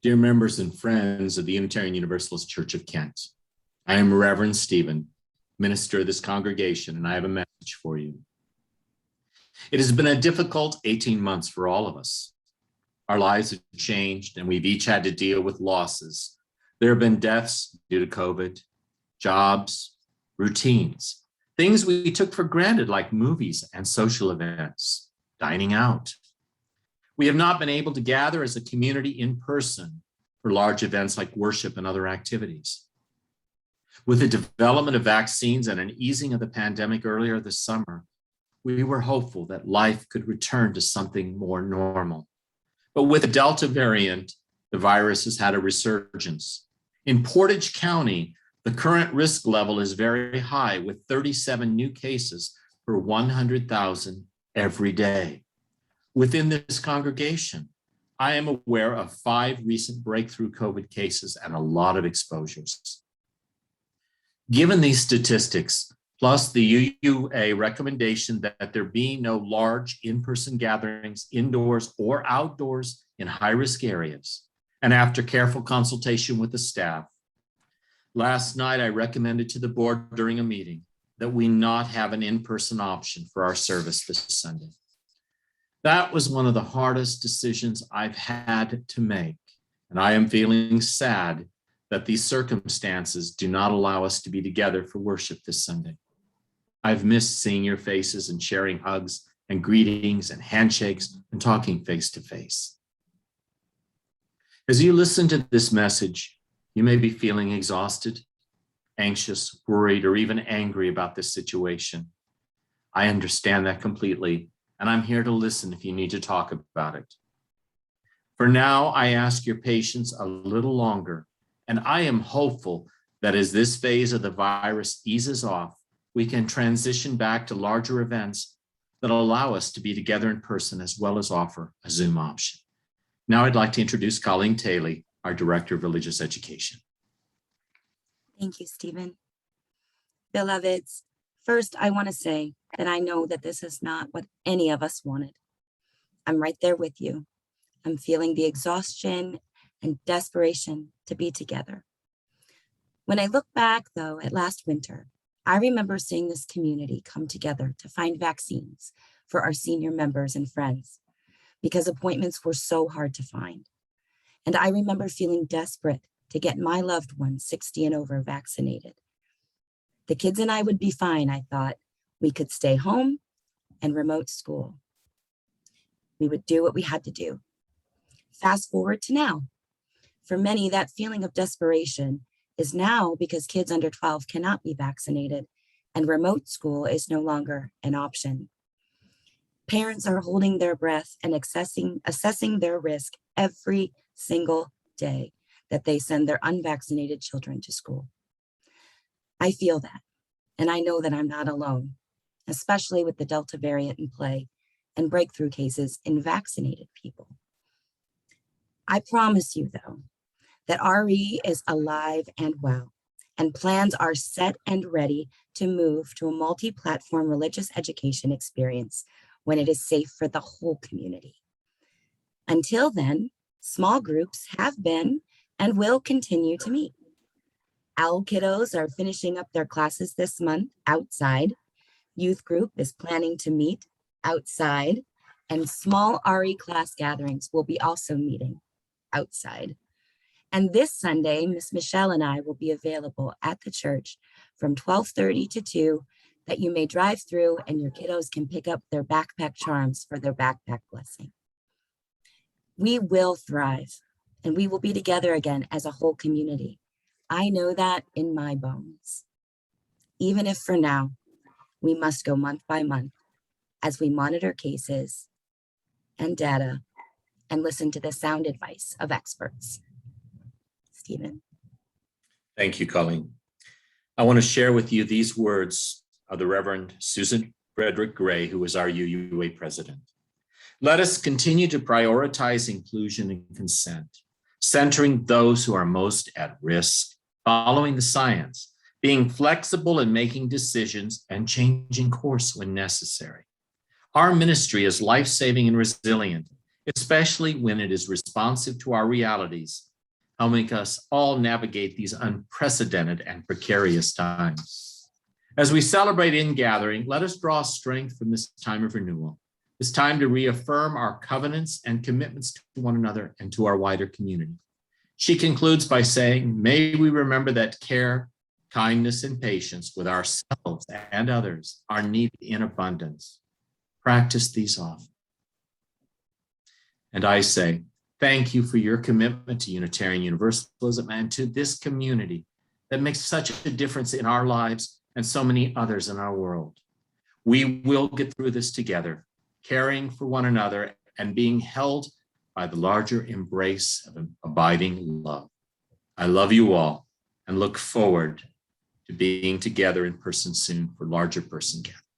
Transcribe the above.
Dear members and friends of the Unitarian Universalist Church of Kent, I am Reverend Stephen, minister of this congregation, and I have a message for you. It has been a difficult 18 months for all of us. Our lives have changed, and we've each had to deal with losses. There have been deaths due to COVID, jobs, routines, things we took for granted like movies and social events, dining out. We have not been able to gather as a community in person for large events like worship and other activities. With the development of vaccines and an easing of the pandemic earlier this summer, we were hopeful that life could return to something more normal. But with the Delta variant, the virus has had a resurgence. In Portage County, the current risk level is very high, with 37 new cases per 100,000 every day. Within this congregation, I am aware of 5 recent breakthrough COVID cases and a lot of exposures. Given these statistics, plus the UUA recommendation that there be no large in-person gatherings indoors or outdoors in high-risk areas, and after careful consultation with the staff, last night I recommended to the board during a meeting that we not have an in-person option for our service this Sunday. That was one of the hardest decisions I've had to make, and I am feeling sad that these circumstances do not allow us to be together for worship this Sunday. I've missed seeing your faces and sharing hugs and greetings and handshakes and talking face to face. As you listen to this message, you may be feeling exhausted, anxious, worried, or even angry about this situation. I understand that completely, and I'm here to listen if you need to talk about it. For now, I ask your patience a little longer, and I am hopeful that as this phase of the virus eases off, we can transition back to larger events that allow us to be together in person as well as offer a Zoom option. Now I'd like to introduce Colleen Taylor, our Director of Religious Education. Thank you, Stephen. Beloveds, first I want to say that I know that this is not what any of us wanted. I'm right there with you. I'm feeling the exhaustion and desperation to be together. When I look back, though, at last winter, I remember seeing this community come together to find vaccines for our senior members and friends because appointments were so hard to find. And I remember feeling desperate to get my loved ones 60 and over vaccinated. The kids and I would be fine, I thought. We could stay home and remote school. We would do what we had to do. Fast forward to now. For many, that feeling of desperation is now because kids under 12 cannot be vaccinated and remote school is no longer an option. Parents are holding their breath and assessing their risk every single day that they send their unvaccinated children to school. I feel that, and I know that I'm not alone, especially with the Delta variant in play and breakthrough cases in vaccinated people. I promise you, though, that RE is alive and well, and plans are set and ready to move to a multi-platform religious education experience when it is safe for the whole community. Until then, small groups have been and will continue to meet. OWL kiddos are finishing up their classes this month outside. Youth group is planning to meet outside, and small RE class gatherings will be also meeting outside. And this Sunday, Miss Michelle and I will be available at the church from 12:30 to 2 that you may drive through and your kiddos can pick up their backpack charms for their backpack blessing. We will thrive and we will be together again as a whole community. I know that in my bones. Even if for now, we must go month by month as we monitor cases and data and listen to the sound advice of experts. Stephen. Thank you, Colleen. I want to share with you these words of the Reverend Susan Frederick Gray, who is our UUA president. Let us continue to prioritize inclusion and consent, centering those who are most at risk, following the science, being flexible in making decisions and changing course when necessary. Our ministry is life-saving and resilient, especially when it is responsive to our realities helping us all navigate these unprecedented and precarious times. As we celebrate in gathering, let us draw strength from this time of renewal. It's time to reaffirm our covenants and commitments to one another and to our wider community. She concludes by saying, may we remember that care, kindness, and patience with ourselves and others are needed in abundance. Practice these often. And I say, thank you for your commitment to Unitarian Universalism and to this community that makes such a difference in our lives and so many others in our world. We will get through this together, caring for one another and being held by the larger embrace of an abiding love. I love you all and look forward to being together in person soon for larger person gatherings.